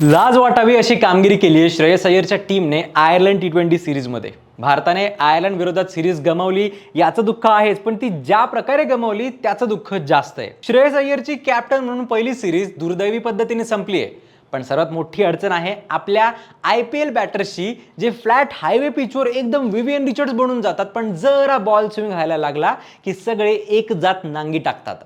लाज वाटावी अशी कामगिरी केली आहे श्रेयस अय्यरच्या टीमने आयर्लंड T20 सिरीजमध्ये। भारताने आयर्लंड विरोधात सिरीज गमावली याचं दुःख आहेच, पण ती ज्या प्रकारे गमावली त्याचं दुःख जास्त आहे। श्रेयस अय्यरची कॅप्टन म्हणून पहिली सिरीज दुर्दैवी पद्धतीने संपली आहे, पण सर्वात मोठी अडचण आहे आपल्या IPL बॅटर्सची, जे फ्लॅट हायवे पिचवर एकदम विवियन रिचर्ड्स बनून जातात, पण जरा बॉल स्विंग व्हायला लागला की सगळे एक जात नांगी टाकतात।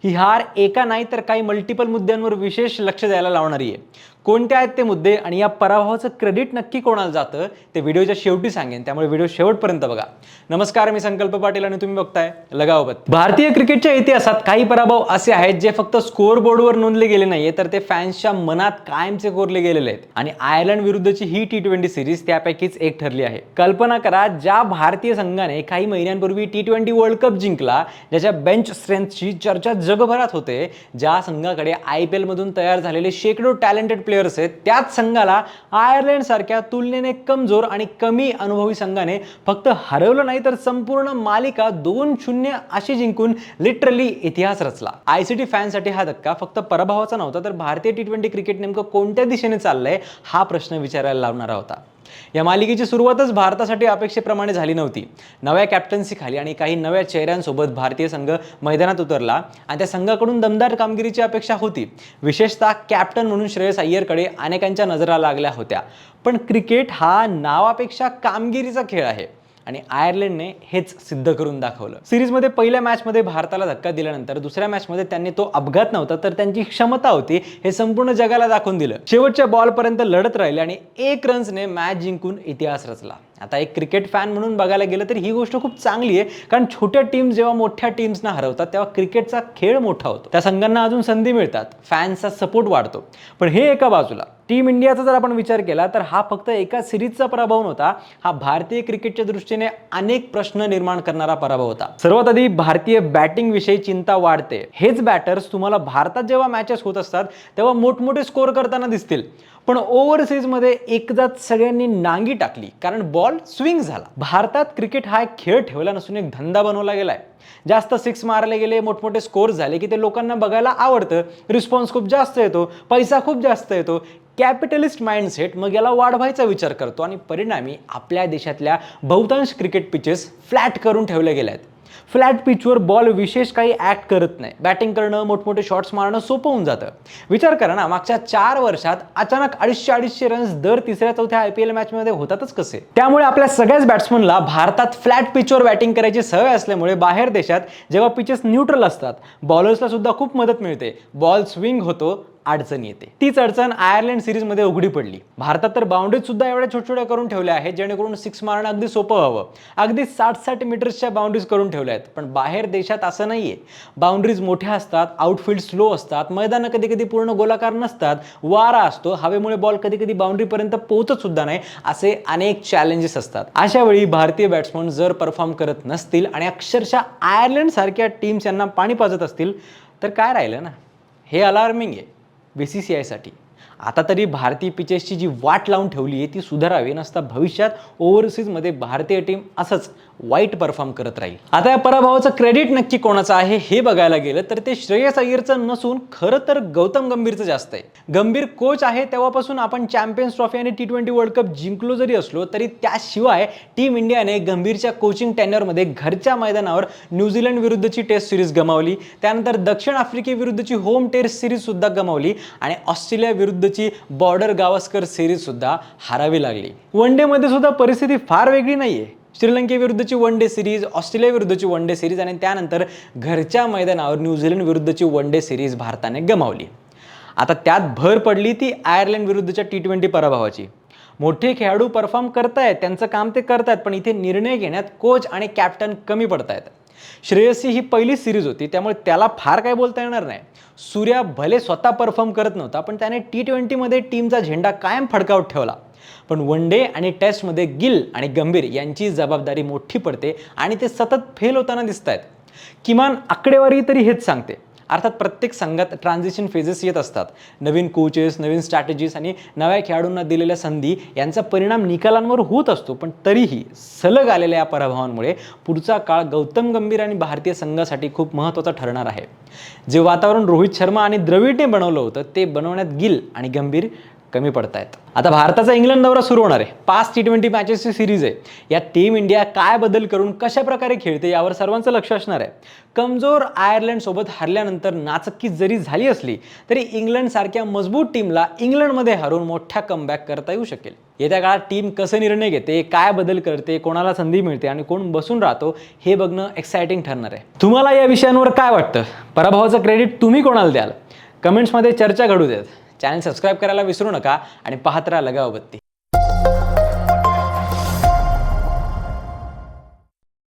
ही हार एका नाही तर काही मल्टिपल मुद्द्यांवर विशेष लक्ष द्यायला लावणारी आहे। कोणते आहेत ते मुद्दे आणि या पराभवाचं क्रेडिट नक्की कोणाला जातं ते व्हिडिओच्या शेवटी सांगेन, त्यामुळे व्हिडिओ शेवटपर्यंत बघा। नमस्कार, मी संकल्प पाटील आणि तुम्ही बघताय लगावबत्ती। भारतीय क्रिकेटच्या इतिहासात काही पराभव असे आहेत जे फक्त स्कोअर बोर्डवर नोंदले गेले नाहीये, तर ते फॅन्सच्या मनात कायमचे कोरले गेलेले आहेत। आणि आयर्लंड विरुद्धची ही T20 सिरीज त्यापैकीच एक ठरली आहे। कल्पना करा, ज्या भारतीय संघाने काही महिन्यांपूर्वी T20 वर्ल्ड कप जिंकला, ज्याच्या बेंच स्ट्रेंथची चर्चा जगभरात होते, ज्या संघाकडे IPL मधून तयार झालेले शेकडो टॅलेंटेड प्लेयर्स आहेत, त्याच संघाला आयर्लंड सारख्या तुलनेने कमजोर आणि कमी अनुभवी संघाने फक्त हरवलं नाही तर संपूर्ण मालिका 2-0 अशी जिंकून लिटरली इतिहास रचला। ICT फॅनसाठी हा धक्का फक्त पराभवाचा नव्हता, तर भारतीय T20 क्रिकेट नेमकं कोणत्या दिशेने चाललंय हा प्रश्न विचारायला लावणारा होता। या मालिकेची सुरुवातच भारतासाठी अपेक्षेप्रमाणे झाली नव्हती। नव्या कॅप्टन्सी खाली आणि काही नव्या चेहऱ्यांसोबत भारतीय संघ मैदानात उतरला आणि त्या संघाकडून दमदार कामगिरीची अपेक्षा होती। विशेषतः कॅप्टन म्हणून श्रेयस अय्यरकडे अनेकांच्या नजरा लागल्या होत्या, पण क्रिकेट हा नावापेक्षा कामगिरीचा खेळ आहे आणि आयर्लंडने हेच सिद्ध करून दाखवलं। सिरीजमध्ये पहिल्या मॅचमध्ये भारताला धक्का दिल्यानंतर दुसऱ्या मॅचमध्ये त्यांनी तो अपघात नव्हता तर त्यांची क्षमता होती हे संपूर्ण जगाला दाखवून दिलं। शेवटच्या बॉलपर्यंत लढत राहिले आणि 1 रन्सने मॅच जिंकून इतिहास रचला। आता एक क्रिकेट फॅन म्हणून बघायला गेलं तर ही गोष्ट खूप चांगली आहे, कारण छोट्या टीम्स जेव्हा मोठ्या टीम्सना हरवतात तेव्हा क्रिकेटचा खेळ मोठा होतो, त्या संघांना अजून संधी मिळतात, फॅन्सचा सपोर्ट वाढतो। पण हे एका बाजूला। टीम इंडियाचा जर आपण विचार केला तर हा फक्त एका सिरीजचा पराभव नव्हता, हा भारतीय क्रिकेटच्या दृष्टीने अनेक प्रश्न निर्माण करणारा पराभव होता। सर्वात आधी भारतीय बॅटिंग विषयी चिंता वाढते। हेच बॅटर्स तुम्हाला भारतात जेव्हा मॅचेस होत असतात तेव्हा मोठमोठे स्कोर करताना दिसतील, पण ओव्हरसीज मध्ये एकदाच सगळ्यांनी नांगी टाकली कारण बॉल स्विंग झाला। भारतात क्रिकेट हा एक खेळ ठेवला नसून एक धंदा बनवला गेलाय। जास्त 6 मारले गेले, मोठमोठे स्कोर झाले की ते लोकांना बघायला आवडतं, रिस्पॉन्स खूप जास्त येतो, पैसा खूप जास्त येतो। कॅपिटलिस्ट माइंडसेट मग याला वाढवायचा विचार करतो आणि परिणामी आपल्या देशातल्या बहुतांश क्रिकेट पिचेस फ्लॅट करून ठेवल्या गेल्या आहेत। फ्लॅट पिचवर बॉल विशेष काही ऍक्ट करत नाही, बॅटिंग करणं, मोठमोठे शॉट्स मारणं सोपं होऊन जातं। विचार करा ना, मागच्या 4 वर्षात अचानक 250-250 रन्स दर 3-4 IPL मॅचमध्ये होतातच कसे? त्यामुळे आपल्या सगळ्याच बॅट्समनला भारतात फ्लॅट पिचवर बॅटिंग करायची सवय असल्यामुळे बाहेर देशात जेव्हा पिचेस न्यूट्रल असतात, बॉलर्सला सुद्धा खूप मदत मिळते, बॉल स्विंग होतो, अडचण येते। तीच अडचण आयर्लंड सिरीजमध्ये उघडी पडली। भारतात तर बाउंड्रीज सुद्धा एवढ्या छोट्या करून ठेवल्या आहेत जेणेकरून 6 मारणं अगदी सोपं व्हावं। अगदी 60-60 मीटर्सच्या बाउंड्रीज करून ठेवल्या आहेत, पण बाहेर देशात असं नाहीये। बाउंड्रीज मोठ्या असतात, आउटफील्ड स्लो असतात, मैदानं कधी पूर्ण गोलाकार नसतात, वारा असतो, हवेमुळे बॉल कधी बाउंड्रीपर्यंत पोहोचत सुद्धा नाही, असे अनेक चॅलेंजेस असतात। अशा वेळी भारतीय बॅट्समन जर परफॉर्म करत नसतील आणि अक्षरशः आयर्लंड सारख्या टीम्स यांना पाणी पाजत असतील तर काय राहिलं ना? हे अलार्मिंग आहे BCCI साठी। आता तरी भारतीय पिचेसची जी वाट लावून ठेवली आहे ती सुधारावी, नसता भविष्यात ओव्हरसीजमध्ये भारतीय टीम असंच वाईट परफॉर्म करत राहील। आता या पराभवाचं क्रेडिट नक्की कोणाचं आहे हे बघायला गेलं तर ते श्रेयस अय्यरचं नसून खरं तर गौतम गंभीरचं जास्त आहे। गंभीर कोच आहे तेव्हापासून आपण चॅम्पियन्स ट्रॉफी आणि T20 वर्ल्ड कप जिंकलो जरी असलो तरी त्याशिवाय टीम इंडियाने गंभीरच्या कोचिंग टेन्युअरमध्ये घरच्या मैदानावर न्यूझीलंड विरुद्धची टेस्ट सिरीज गमावली, त्यानंतर दक्षिण आफ्रिकेविरुद्धची होम टेस्ट सिरीज सुद्धा गमावली आणि ऑस्ट्रेलिया विरुद्धची बॉर्डर गावस्कर सिरीज सुद्धा हारावी लागली। वन डे मध्ये सुद्धा परिस्थिती फार वेगळी नाहीये। श्रीलंकेविरुद्धची वन डे सिरीज, ऑस्ट्रेलिया विरुद्धची वन डे सिरीज आणि त्यानंतर घरच्या मैदानावर न्यूझीलंड विरुद्धची वन डे सिरीज भारताने गमावली। आता त्यात भर पडली ती आयर्लंड विरुद्धच्या T20 पराभवाची। मोठे खेळाडू परफॉर्म करतायत, त्यांचं काम ते करतायत, पण इथे निर्णय घेण्यात कोच आणि कॅप्टन कमी पडतायत। श्रेयसची ही पहिली सिरीज होती त्यामुळे त्याला फार काय बोलता येणार नाही। सूर्या भले स्वतः परफॉर्म करत नव्हता, पण त्याने T20 मध्ये टीमचा झेंडा कायम फडकावत ठेवला। पण वन डे आणि टेस्टमध्ये गिल आणि गंभीर यांची जबाबदारी मोठी पडते आणि ते सतत फेल होताना दिसतायत। किमान आकडेवारी तरी हेच सांगते। अर्थात प्रत्येक संघात ट्रान्झिशन फेजेस येत असतात, नवीन कोचेस, नवीन स्ट्रॅटेजीज आणि नव्या खेळाडूंना दिलेल्या संधी यांचा परिणाम निकालांवर होत असतो, पण तरीही सलग आलेल्या या पराभवांमुळे पुढचा काळ गौतम गंभीर आणि भारतीय संघासाठी खूप महत्त्वाचा ठरणार आहे। जे वातावरण रोहित शर्मा आणि द्रविडने बनवलं होतं ते बनवण्यात गिल आणि गंभीर कमी पडतायत. आता भारताचा इंग्लंड दौरा सुरू होणार आहे. 5 T20 मॅचेसची सिरीज आहे. यात टीम इंडिया काय बदल करून कशा प्रकारे खेळते यावर सर्वांचं लक्ष असणार आहे. कमजोर आयर्लंड सोबत हरल्यानंतर नाचक्की जरी झाली असली तरी इंग्लंड सारख्या मजबूत टीमला इंग्लंडमध्ये हरवून मोठा कमबॅक करता येऊ शकेल. येत्या काळात टीम कसे निर्णय घेते, काय बदल करते, कोणाला संधी मिळते आणि कोण बसून राहतो हे बघणं एक्साइटिंग ठरणार आहे. तुम्हाला या विषयांवर काय वाटतं? पराभवाचं क्रेडिट तुम्ही कोणाला द्याल? कमेंट्समध्ये चर्चा घडू देत. चॅनल सबस्क्राईब करायला विसरू नका आणि पाहत राहा लगावबत्ती.